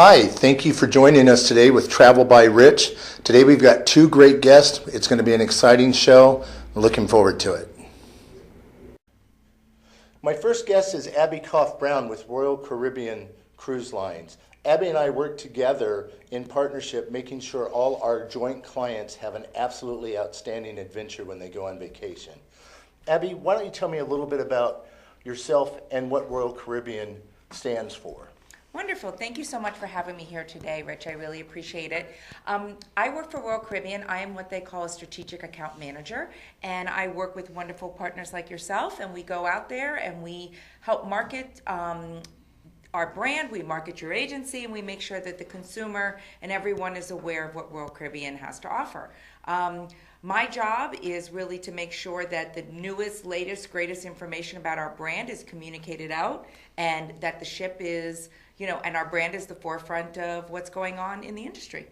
Hi, thank you for joining us today with Travel by Rich. Today we've got two great guests. It's going to be an exciting show. I'm looking forward to it. My first guest is Abby Koff-Brown with Royal Caribbean Cruise Lines. Abby and I work together in partnership, making sure all our joint clients have an absolutely outstanding adventure when they go on vacation. Abby, why don't you tell me a little bit about yourself and what Royal Caribbean stands for? Wonderful. Thank you so much for having me here today, Rich. I really appreciate it. I work for Royal Caribbean. I am what they call a strategic account manager, and I work with wonderful partners like yourself, and we go out there and we help market our brand, we market your agency, and we make sure that the consumer and everyone is aware of what Royal Caribbean has to offer. My job is really to make sure that the newest, latest, greatest information about our brand is communicated out, and that the ship is, and our brand is the forefront of what's going on in the industry.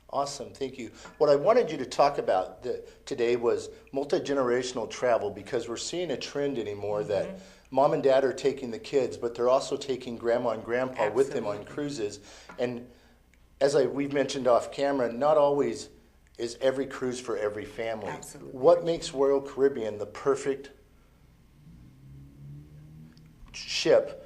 Awesome, thank you. What I wanted you to talk about today was multi-generational travel, because we're seeing a trend anymore that mom and dad are taking the kids, but they're also taking grandma and grandpa with them on cruises. And as we've mentioned off camera, not always is every cruise for every family. Absolutely. What makes Royal Caribbean the perfect ship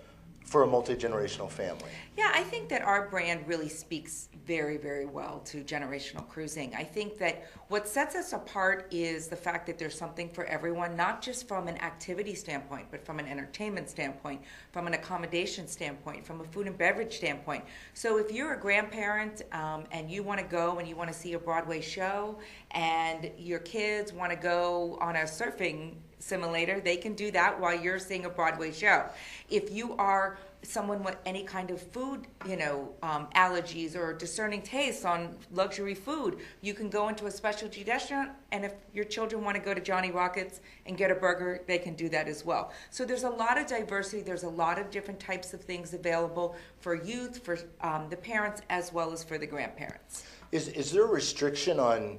for a multi-generational family? Yeah, I think that our brand really speaks very, very well to generational cruising. I think that what sets us apart is the fact that there's something for everyone, not just from an activity standpoint, but from an entertainment standpoint, from an accommodation standpoint, from a food and beverage standpoint. So if you're a grandparent and you want to go and you want to see a Broadway show, and your kids want to go on a surfing simulator, they can do that while you're seeing a Broadway show. If you are someone with any kind of food, allergies or discerning tastes on luxury food, you can go into a specialty restaurant, and if your children want to go to Johnny Rockets and get a burger, they can do that as well. So there's a lot of diversity, there's a lot of different types of things available for youth, for the parents, as well as for the grandparents. Is there a restriction on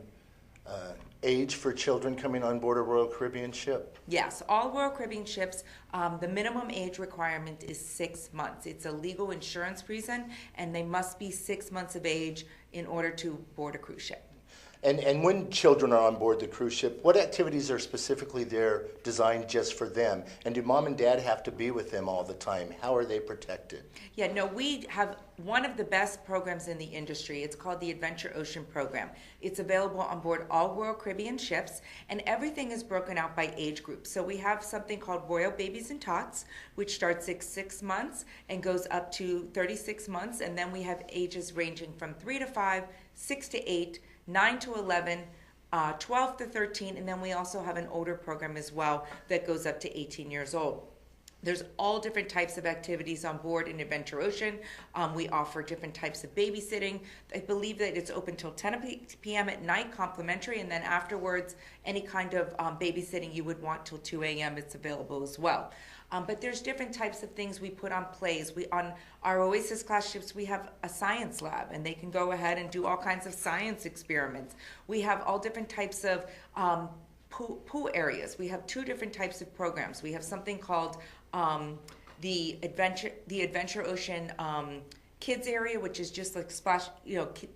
age for children coming on board a Royal Caribbean ship? Yes, all Royal Caribbean ships, the minimum age requirement is 6 months. It's a legal insurance reason, and they must be 6 months of age in order to board a cruise ship. And when children are on board the cruise ship, what activities are specifically there designed just for them? And do mom and dad have to be with them all the time? How are they protected? Yeah, no, we have one of the best programs in the industry. It's called the Adventure Ocean Program. It's available on board all Royal Caribbean ships, and everything is broken out by age group. So we have something called Royal Babies and Tots, which starts at 6 months and goes up to 36 months, and then we have ages ranging from 3 to 5, 6 to 8, 9 to 11, 12 to 13, and then we also have an older program as well that goes up to 18 years old. There's all different types of activities on board in Adventure Ocean. We offer different types of babysitting. I believe that it's open till 10 p.m. at night, complimentary, and then afterwards, any kind of babysitting you would want till 2 a.m. it's available as well. But there's different types of things we put on plays. On our Oasis class ships, we have a science lab, and they can go ahead and do all kinds of science experiments. We have all different types of pool areas. We have 2 different types of programs. We have something called the Adventure Ocean kids area, which is just like splash,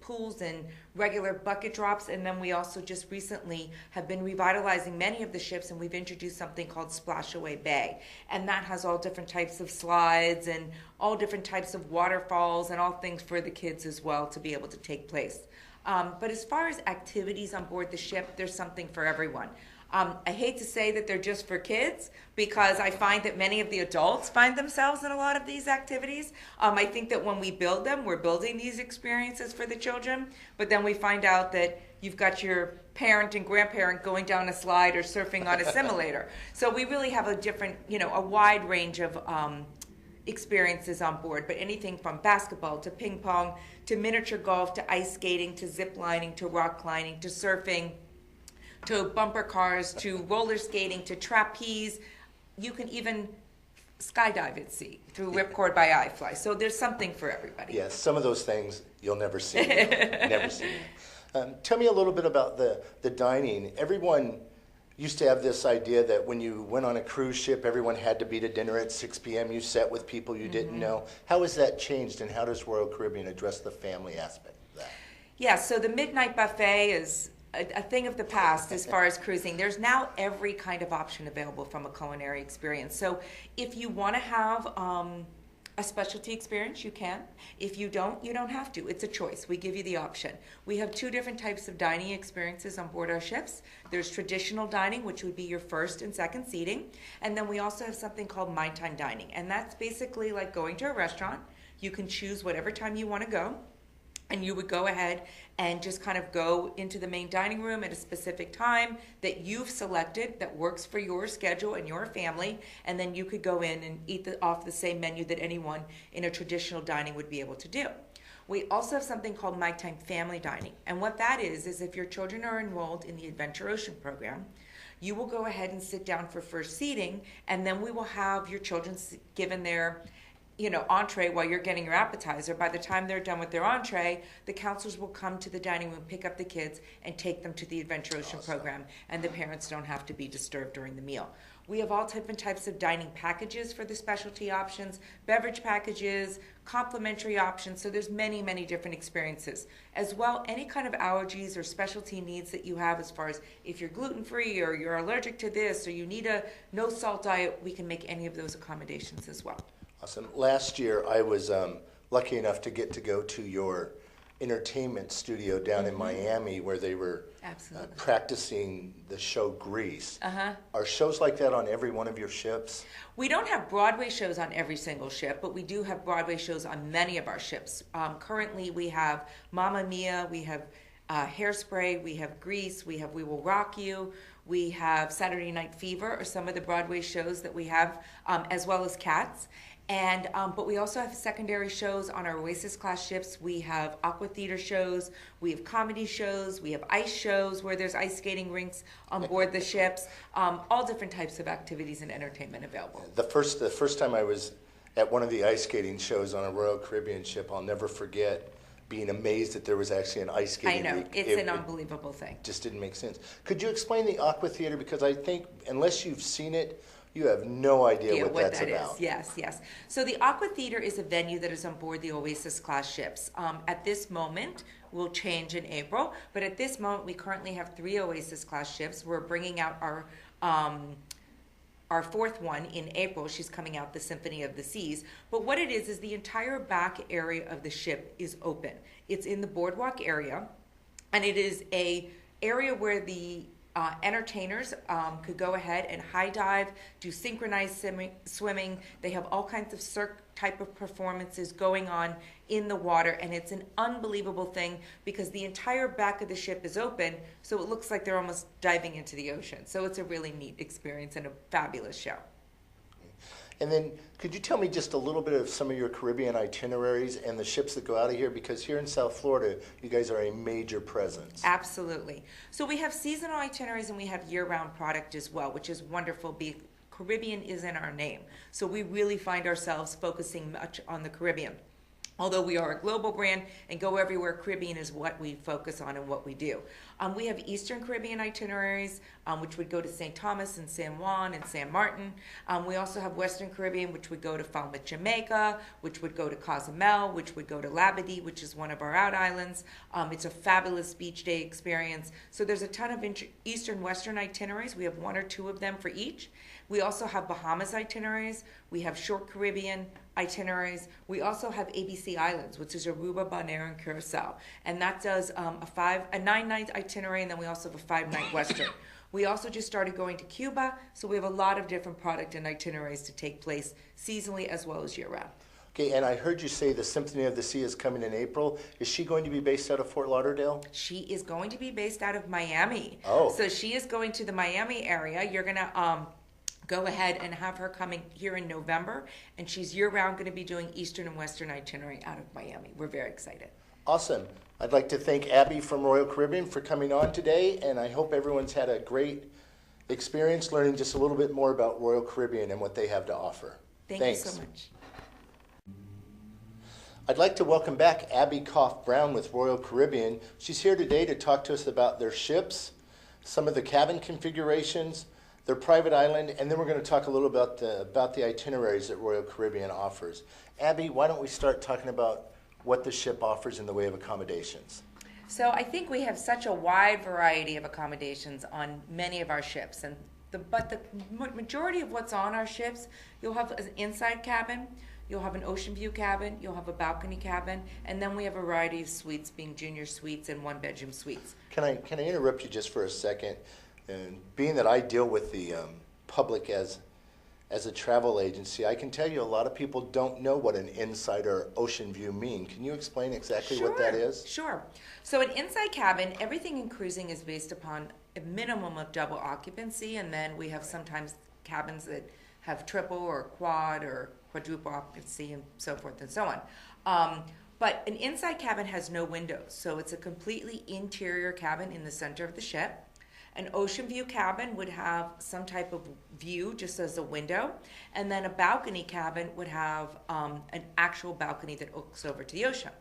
pools and regular bucket drops. And then we also just recently have been revitalizing many of the ships, and we've introduced something called Splashaway Bay. And that has all different types of slides and all different types of waterfalls and all things for the kids as well to be able to take place. But as far as activities on board the ship, there's something for everyone. I hate to say that they're just for kids, because I find that many of the adults find themselves in a lot of these activities. I think that when we build them, we're building these experiences for the children, but then we find out that you've got your parent and grandparent going down a slide or surfing on a simulator. So we really have a different, a wide range of experiences on board, but anything from basketball to ping pong to miniature golf to ice skating to zip lining to rock climbing to surfing to bumper cars to roller skating to trapeze. You can even skydive at sea through Ripcord by iFly. So there's something for everybody. Yes, some of those things you'll never see. Never see. Tell me a little bit about the dining. Everyone, used to have this idea that when you went on a cruise ship, everyone had to be to dinner at 6 p.m. You sat with people you didn't know. How has that changed, and how does Royal Caribbean address the family aspect of that? Yeah, so the midnight buffet is a thing of the past as far as cruising. There's now every kind of option available from a culinary experience. So if you want to have a specialty experience, you can. If you don't have to. It's a choice. We give you the option. We have two different types of dining experiences on board our ships. There's traditional dining, which would be your first and second seating. And then we also have something called My Time Dining. And that's basically like going to a restaurant. You can choose whatever time you want to go. And you would go ahead and just kind of go into the main dining room at a specific time that you've selected that works for your schedule and your family. And then you could go in and eat off the same menu that anyone in a traditional dining would be able to do. We also have something called My Time Family Dining. And what that is if your children are enrolled in the Adventure Ocean program, you will go ahead and sit down for first seating, and then we will have your children given their entree while you're getting your appetizer. By the time they're done with their entree, the counselors will come to the dining room, pick up the kids, and take them to the Adventure Ocean program, and the parents don't have to be disturbed during the meal. We have all different types of dining packages for the specialty options, beverage packages, complimentary options, so there's many, many different experiences. As well, any kind of allergies or specialty needs that you have as far as if you're gluten-free or you're allergic to this or you need a no-salt diet, we can make any of those accommodations as well. Awesome. Last year, I was lucky enough to get to go to your entertainment studio down in Miami where they were practicing the show Grease. Are shows like that on every one of your ships? We don't have Broadway shows on every single ship, but we do have Broadway shows on many of our ships. Currently, we have Mamma Mia, we have Hairspray, we have Grease, we have We Will Rock You, we have Saturday Night Fever, or some of the Broadway shows that we have, as well as Cats. And but we also have secondary shows on our Oasis class ships. We have aqua theater shows, we have comedy shows, we have ice shows where there's ice skating rinks on board the ships. All different types of activities and entertainment available. The first time I was at one of the ice skating shows on a Royal Caribbean ship, I'll never forget being amazed that there was actually an ice skating rink. I know, it's an unbelievable thing. Just didn't make sense. Could you explain the aqua theater? Because I think unless you've seen it, you have no idea what that's about. Yes. So the Aqua Theater is a venue that is on board the Oasis class ships. At this moment, will change in April, but at this moment we currently have 3 Oasis class ships. We're bringing out our fourth one in April. She's coming out, the Symphony of the Seas. But what it is the entire back area of the ship is open. It's in the boardwalk area, and it is a area where the entertainers could go ahead and high dive, do synchronized swimming. They have all kinds of Cirque type of performances going on in the water, and it's an unbelievable thing because the entire back of the ship is open, so it looks like they're almost diving into the ocean. So it's a really neat experience and a fabulous show. And then could you tell me just a little bit of some of your Caribbean itineraries and the ships that go out of here? Because here in South Florida, you guys are a major presence. Absolutely. So we have seasonal itineraries and we have year-round product as well, which is wonderful. Caribbean is in our name. So we really find ourselves focusing much on the Caribbean. Although we are a global brand and go everywhere, Caribbean is what we focus on and what we do. We have Eastern Caribbean itineraries, which would go to St. Thomas and San Juan and San Martin. We also have Western Caribbean, which would go to Falmouth, Jamaica, which would go to Cozumel, which would go to Labadee, which is one of our out islands. It's a fabulous beach day experience. So there's a ton of Eastern Western itineraries. We have 1 or 2 of them for each. We also have Bahamas itineraries. We have Short Caribbean itineraries. We also have ABC Islands, which is Aruba, Bonaire, and Curacao. And that does a 9-night itinerary, and then we also have a 5-night Western. We also just started going to Cuba, so we have a lot of different product and itineraries to take place seasonally as well as year-round. Okay, and I heard you say the Symphony of the Sea is coming in April. Is she going to be based out of Fort Lauderdale? She is going to be based out of Miami. Oh. So she is going to the Miami area. You're going to go ahead and have her coming here in November, and she's year-round going to be doing Eastern and Western itinerary out of Miami. We're very excited. Awesome. I'd like to thank Abby from Royal Caribbean for coming on today, and I hope everyone's had a great experience learning just a little bit more about Royal Caribbean and what they have to offer. Thanks you so much. I'd like to welcome back Abby Koff Brown with Royal Caribbean. She's here today to talk to us about their ships, some of the cabin configurations, their private island, and then we're going to talk a little about the itineraries that Royal Caribbean offers. Abby, why don't we start talking about what the ship offers in the way of accommodations? So I think we have such a wide variety of accommodations on many of our ships, and but the majority of what's on our ships, you'll have an inside cabin, you'll have an ocean view cabin, you'll have a balcony cabin, and then we have a variety of suites, being junior suites and one-bedroom suites. Can I interrupt you just for a second? And being that I deal with the public as a travel agency, I can tell you a lot of people don't know what an inside or ocean view mean. Can you explain exactly what that is? Sure. So an inside cabin, everything in cruising is based upon a minimum of double occupancy, and then we have sometimes cabins that have triple or quad or quadruple occupancy and so forth and so on. But an inside cabin has no windows, so it's a completely interior cabin in the center of the ship. An ocean view cabin would have some type of view just as a window, and then a balcony cabin would have an actual balcony that looks over to the ocean.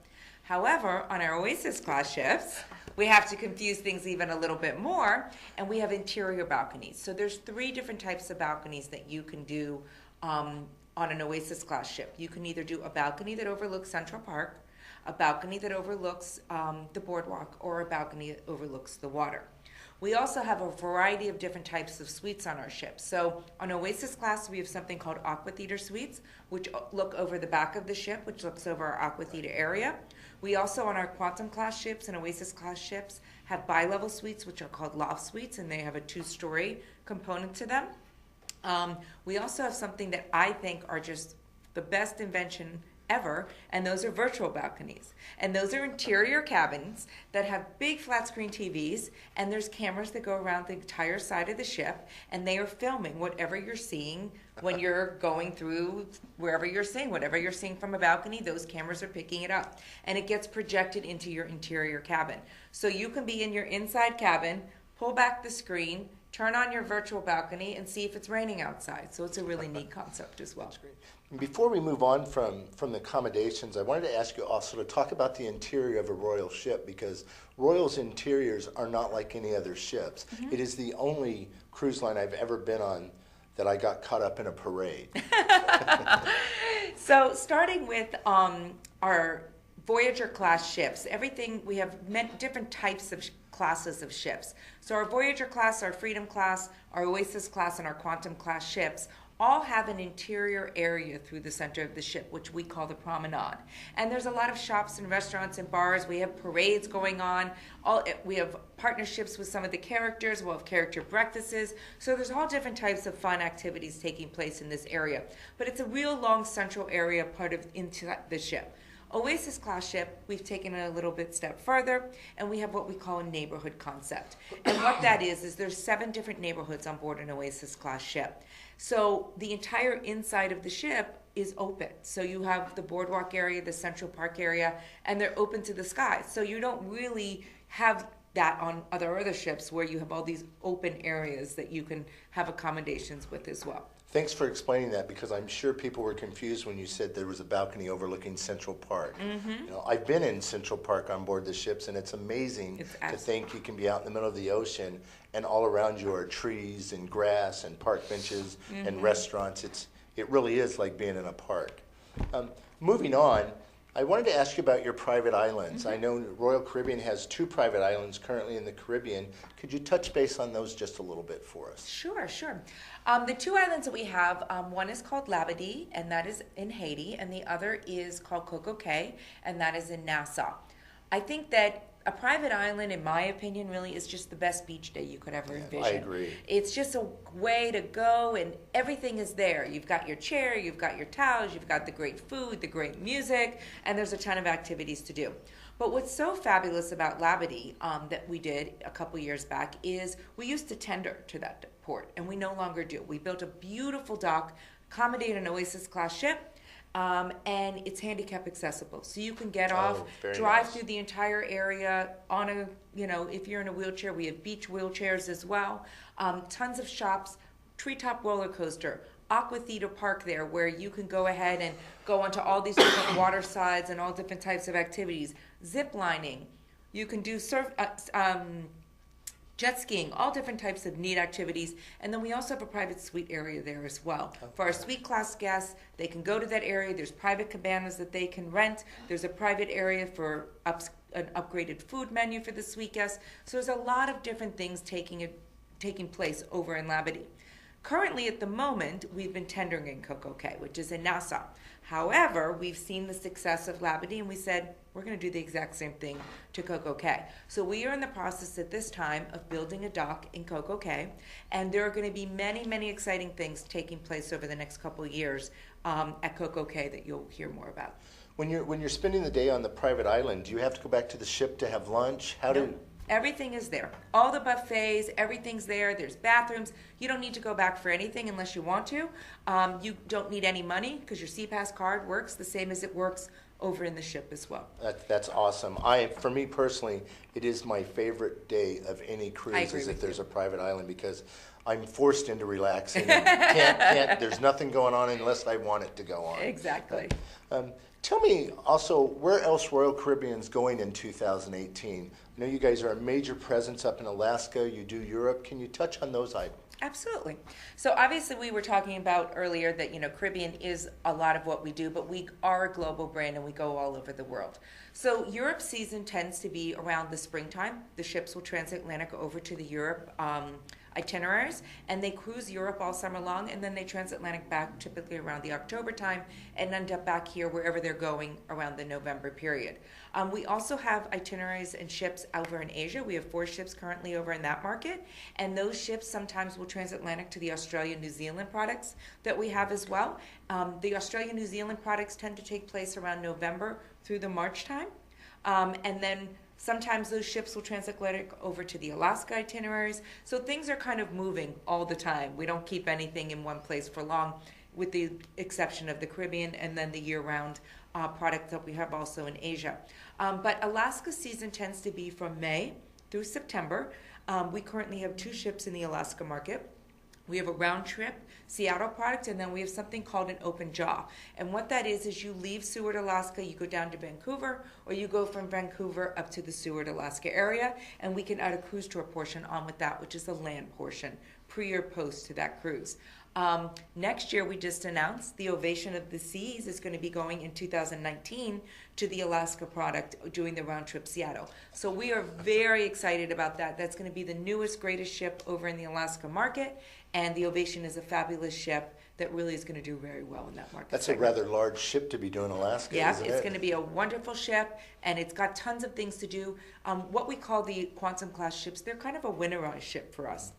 However, on our Oasis class ships, we have to confuse things even a little bit more, and we have interior balconies. So there's 3 different types of balconies that you can do on an Oasis class ship. You can either do a balcony that overlooks Central Park, a balcony that overlooks the boardwalk, or a balcony that overlooks the water. We also have a variety of different types of suites on our ship. So on Oasis class, we have something called Aqua Theater suites, which look over the back of the ship, which looks over our Aqua Theater area. We also, on our Quantum class ships and Oasis class ships, have bi-level suites, which are called loft suites, and they have a 2-story component to them. We also have something that I think are just the best invention ever, and those are virtual balconies. And those are interior cabins that have big flat screen TVs, and there's cameras that go around the entire side of the ship, and they are filming whatever you're seeing when you're going through wherever you're seeing. Whatever you're seeing from a balcony, those cameras are picking it up, and it gets projected into your interior cabin. So you can be in your inside cabin, pull back the screen, turn on your virtual balcony, and see if it's raining outside. So it's a really neat concept as well. That's great. Before we move on from the accommodations, I wanted to ask you also to talk about the interior of a Royal ship, because Royal's interiors are not like any other ships. Mm-hmm. It is the only cruise line I've ever been on that I got caught up in a parade. So starting with our Voyager class ships, we have different types of classes of ships. So our Voyager class, our Freedom class, our Oasis class, and our Quantum class ships all have an interior area through the center of the ship, which we call the promenade. And there's a lot of shops and restaurants and bars. We have parades going on. We have partnerships with some of the characters. We'll have character breakfasts. So there's all different types of fun activities taking place in this area. But it's a real long central area into the ship. Oasis class ship, we've taken it a little bit step further, and we have what we call a neighborhood concept. And what that is there's 7 different neighborhoods on board an Oasis class ship. So the entire inside of the ship is open. So you have the boardwalk area, the Central Park area, and they're open to the sky. So you don't really have that on other ships where you have all these open areas that you can have accommodations with as well. Thanks for explaining that, because I'm sure people were confused when you said there was a balcony overlooking Central Park. Mm-hmm. You know, I've been in Central Park on board the ships, and it's amazing to think you can be out in the middle of the ocean and all around you are trees and grass and park benches mm-hmm. and restaurants. It really is like being in a park. Moving on, I wanted to ask you about your private islands. Mm-hmm. I know Royal Caribbean has 2 private islands currently in the Caribbean. Could you touch base on those just a little bit for us? Sure. The 2 islands that we have, one is called Labadee, and that is in Haiti, and the other is called Coco Cay, and that is in Nassau. I think that a private island, in my opinion, really is just the best beach day you could ever envision. I agree. It's just a way to go, and everything is there. You've got your chair, you've got your towels, you've got the great food, the great music, and there's a ton of activities to do. But what's so fabulous about Labadee that we did a couple years back is we used to tender to that port, and we no longer do. We built a beautiful dock, accommodate an Oasis class ship, and it's handicap accessible. So you can get off, drive through the entire area on if you're in a wheelchair, we have beach wheelchairs as well. Tons of shops, treetop roller coaster, Aqua Theater Park there, where you can go ahead and go onto all these different water slides and all different types of activities. Zip lining. You can do jet skiing, all different types of neat activities. And then we also have a private suite area there as well. For our suite class guests, they can go to that area. There's private cabanas that they can rent. There's a private area for an upgraded food menu for the suite guests. So there's a lot of different things taking place over in Labadee. Currently, at the moment, we've been tendering in CocoCay, which is in Nassau. However, we've seen the success of Labadee, and we said, we're going to do the exact same thing to CocoCay. So we are in the process at this time of building a dock in CocoCay, and there are going to be many, many exciting things taking place over the next couple of years at CocoCay that you'll hear more about. When you're spending the day on the private island, do you have to go back to the ship to have lunch? Everything is there. All the buffets, everything's there. There's bathrooms. You don't need to go back for anything unless you want to. You don't need any money because your SeaPass card works the same as it works over in the ship as well. That's awesome. For me personally, it is my favorite day of any cruise is if there's a private island, because I'm forced into relaxing. And there's nothing going on unless I want it to go on. Exactly. Tell me also, where else Royal Caribbean's going in 2018? I know you guys are a major presence up in Alaska. You do Europe. Can you touch on those items? Absolutely. So obviously we were talking about earlier that, Caribbean is a lot of what we do, but we are a global brand and we go all over the world. So Europe season tends to be around the springtime. The ships will transatlantic over to the Europe itineraries, and they cruise Europe all summer long, and then they transatlantic back typically around the October time and end up back here wherever they're going around the November period. We also have itineraries and ships over in Asia. We have 4 ships currently over in that market, and those ships sometimes will transatlantic to the Australia-New Zealand products that we have as well. The Australia-New Zealand products tend to take place around November through the March time, and then sometimes those ships will transatlantic over to the Alaska itineraries. So things are kind of moving all the time. We don't keep anything in one place for long, with the exception of the Caribbean and then the year-round product that we have also in Asia. But Alaska season tends to be from May through September. We currently have 2 ships in the Alaska market. We have a round trip Seattle product, and then we have something called an open jaw. And what that is you leave Seward, Alaska, you go down to Vancouver, or you go from Vancouver up to the Seward, Alaska area, and we can add a cruise tour portion on with that, which is a land portion, pre or post to that cruise. Next year, we just announced the Ovation of the Seas is going to be going in 2019 to the Alaska product, doing the round trip Seattle. So we are very excited about that. That's going to be the newest, greatest ship over in the Alaska market, and the Ovation is a fabulous ship that really is going to do very well in that market. That's a rather large ship to be doing Alaska, isn't it? Yeah, it's going to be a wonderful ship, and it's got tons of things to do. What we call the Quantum class ships, they're kind of a winterized ship for us.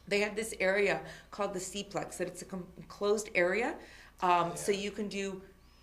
They have this area called the Seaplex, that it's a closed area, so you can do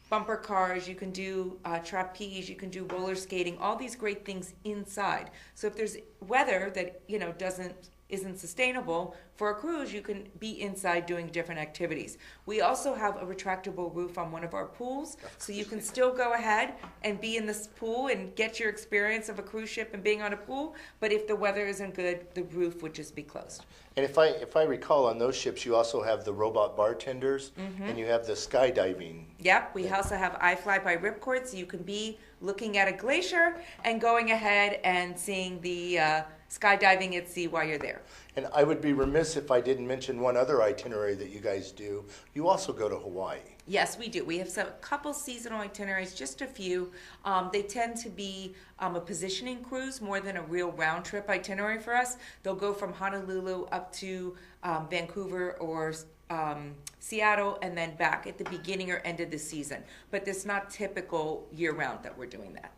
bumper cars, you can do trapeze, you can do roller skating, all these great things inside. So if there's weather that isn't sustainable for a cruise, you can be inside doing different activities. We also have a retractable roof on one of our pools, so you can still go ahead and be in this pool and get your experience of a cruise ship and being on a pool, but if the weather isn't good, the roof would just be closed. And if I recall, on those ships, you also have the robot bartenders, and you have the skydiving. Yep, we also have iFly by Ripcord, so you can be looking at a glacier and going ahead and seeing the skydiving at sea while you're there. And I would be remiss if I didn't mention one other itinerary that you guys do. You also go to Hawaii. Yes, we do. We have a couple seasonal itineraries, just a few. They tend to be a positioning cruise more than a real round trip itinerary for us. They'll go from Honolulu up to Vancouver or Seattle and then back at the beginning or end of the season. But it's not typical year-round that we're doing that.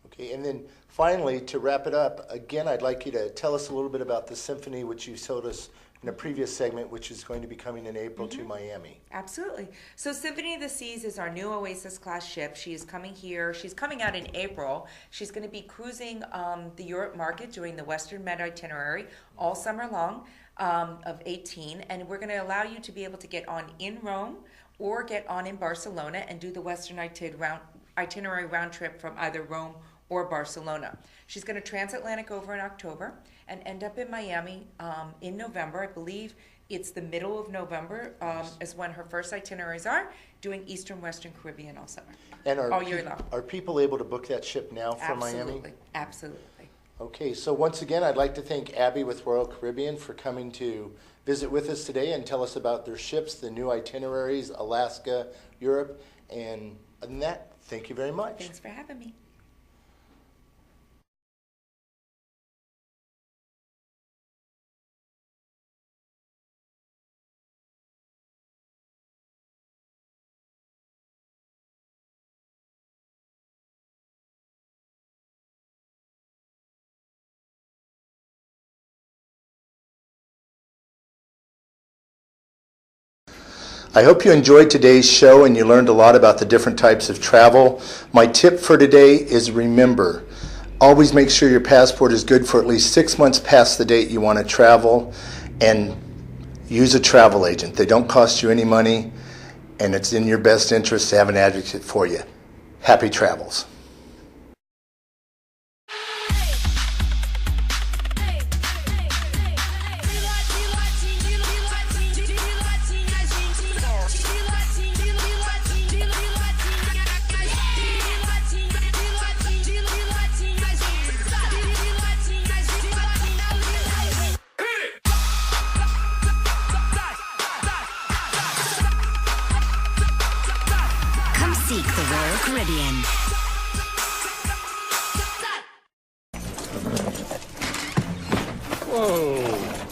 Okay, and then finally, to wrap it up, again, I'd like you to tell us a little bit about the Symphony, which you told us in a previous segment, which is going to be coming in April to Miami. Absolutely. So Symphony of the Seas is our new Oasis class ship. She is coming here. She's coming out in April. She's going to be cruising the Europe market, doing the Western Med itinerary all summer long of 18. And we're going to allow you to be able to get on in Rome or get on in Barcelona and do the Western itinerary round trip from either Rome or Barcelona. She's going to transatlantic over in October and end up in Miami in November. I believe it's the middle of November is when her first itineraries are, doing Eastern Western Caribbean all summer, And all year long. Are people able to book that ship now from Miami? Absolutely. Okay, so once again, I'd like to thank Abby with Royal Caribbean for coming to visit with us today and tell us about their ships, the new itineraries, Alaska, Europe, and other than that, thank you very much. Thanks for having me. I hope you enjoyed today's show and you learned a lot about the different types of travel. My tip for today is remember, always make sure your passport is good for at least 6 months past the date you want to travel, and use a travel agent. They don't cost you any money, and it's in your best interest to have an advocate for you. Happy travels. Come seek the Royal Caribbean. Whoa.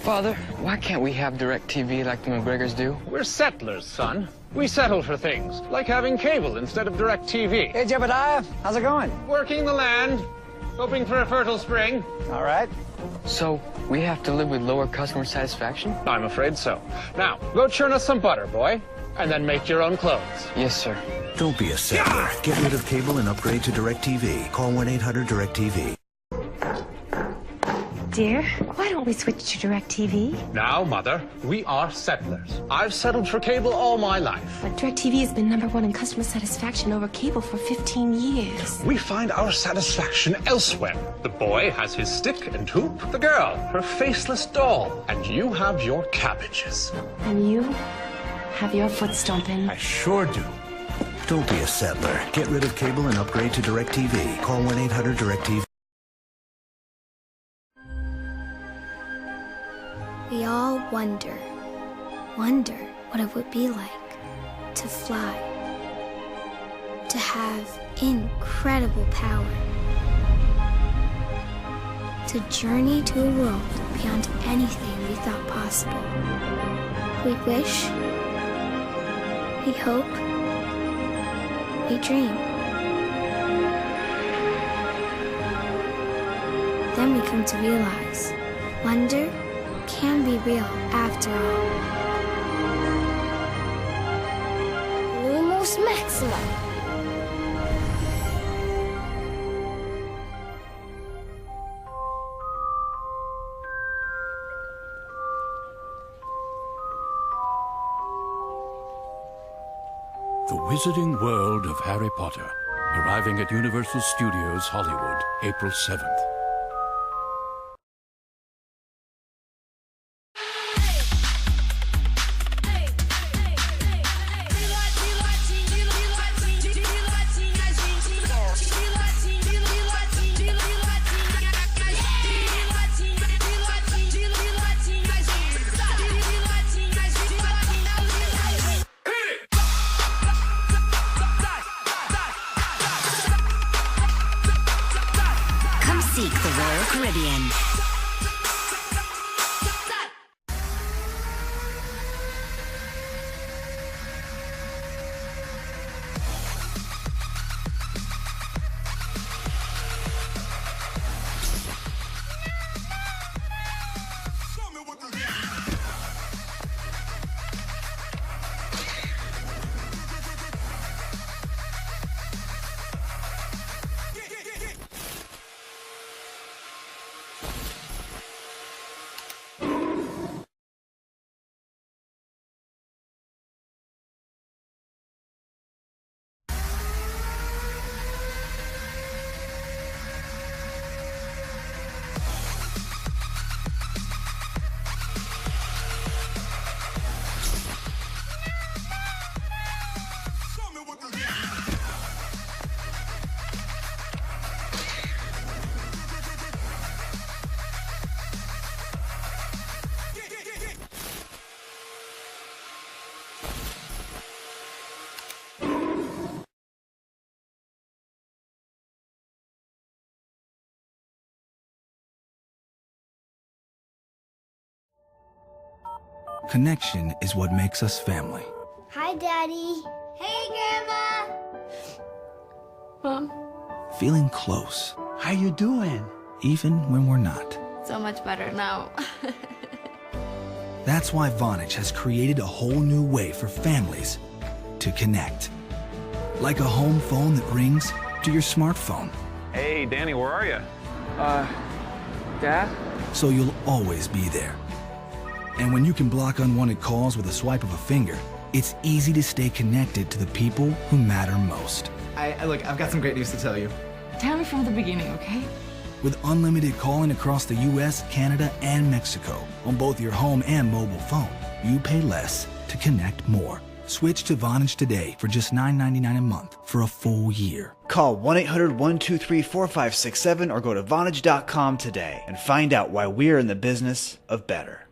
Father, why can't we have DirecTV like the McGregors do? We're settlers, son. We settle for things, like having cable instead of DirecTV. Hey, Jebediah, how's it going? Working the land, hoping for a fertile spring. All right. So, we have to live with lower customer satisfaction? I'm afraid so. Now, go churn us some butter, boy, and then make your own clothes. Yes, sir. Don't be a settler. Get rid of cable and upgrade to DirecTV. Call 1-800-DirecTV. Dear, why don't we switch to DirecTV? Now, Mother, we are settlers. I've settled for cable all my life. But DirecTV has been #1 in customer satisfaction over cable for 15 years. We find our satisfaction elsewhere. The boy has his stick and hoop, the girl, her faceless doll, and you have your cabbages. And you have your foot stomping. I sure do. Don't be a settler. Get rid of cable and upgrade to DirecTV. Call 1-800-DirecTV. We all wonder what it would be like to fly, to have incredible power, to journey to a world beyond anything we thought possible. We wish, we hope, we dream. Then we come to realize, wonder can be real after all. Lumos Maxima. The Wizarding World of Harry Potter, arriving at Universal Studios Hollywood, April 7th. Come seek the Royal Caribbean. Connection is what makes us family. Hi, Daddy. Hey, Grandma. Mom. Feeling close, How you doing? even when we're not. So much better now. That's why Vonage has created a whole new way for families to connect. Like a home phone that rings to your smartphone. Hey, Danny, where are you? Dad? So you'll always be there. And when you can block unwanted calls with a swipe of a finger, it's easy to stay connected to the people who matter most. Look, I've got some great news to tell you. Tell me from the beginning, okay? With unlimited calling across the US, Canada, and Mexico on both your home and mobile phone, you pay less to connect more. Switch to Vonage today for just $9.99 a month for a full year. Call 1-800-123-4567 or go to Vonage.com today and find out why we're in the business of better.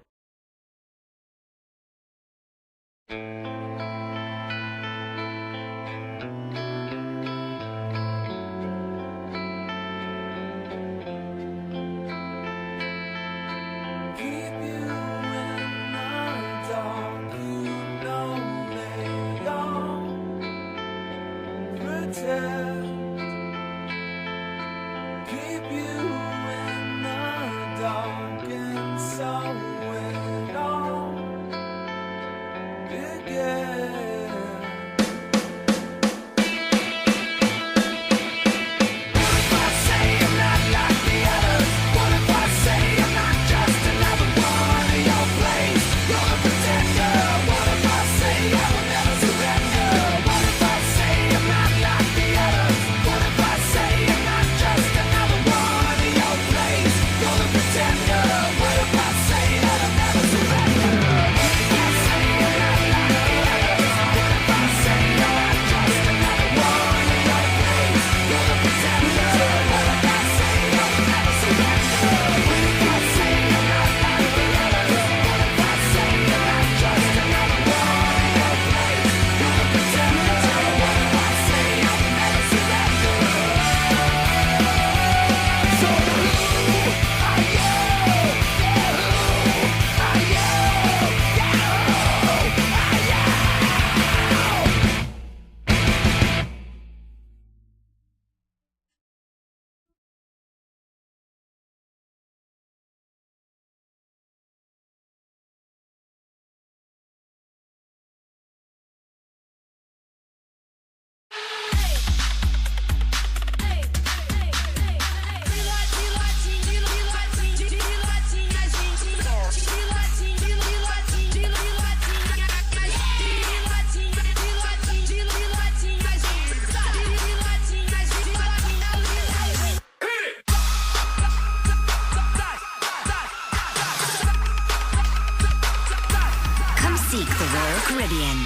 Seek the Royal Caribbean.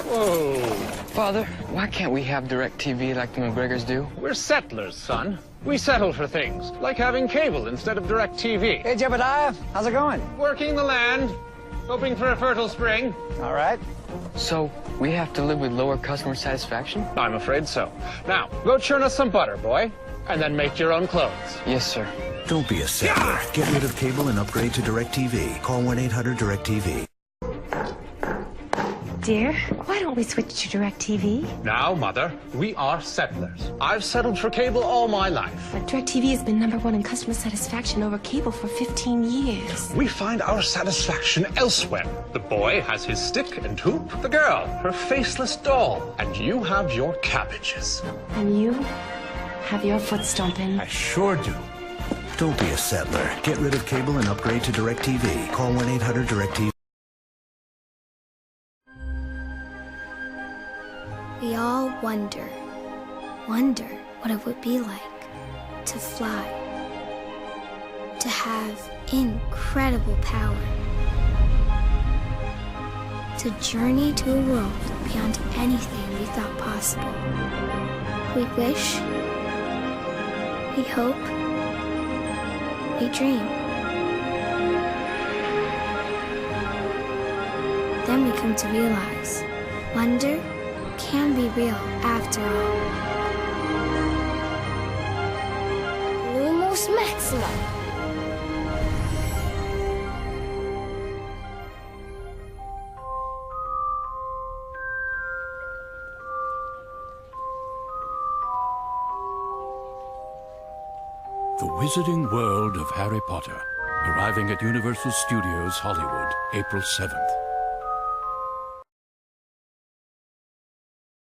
Whoa. Father, why can't we have DirecTV like the McGregors do? We're settlers, son. We settle for things, like having cable instead of DirecTV. Hey, Jebediah, how's it going? Working the land, hoping for a fertile spring. All right. So, we have to live with lower customer satisfaction? I'm afraid so. Now, go churn us some butter, boy, and then make your own clothes. Yes, sir. Don't be a settler. Get rid of cable and upgrade to DirecTV. Call 1-800-DirecTV. Dear, why don't we switch to DirecTV? Now, Mother, we are settlers. I've settled for cable all my life. But DirecTV has been #1 in customer satisfaction over cable for 15 years. We find our satisfaction elsewhere. The boy has his stick and hoop, the girl, her faceless doll, and you have your cabbages. And you have your foot stomping. I sure do. Don't be a settler. Get rid of cable and upgrade to DirecTV. Call 1-800-DirecTV. We all wonder what it would be like to fly, to have incredible power, to journey to a world beyond anything we thought possible. We wish, we hope, we dream. Then we come to realize wonder can be real after all. Lumos Wingardium Maxima! The Wizarding World of Harry Potter, arriving at Universal Studios Hollywood, April 7th.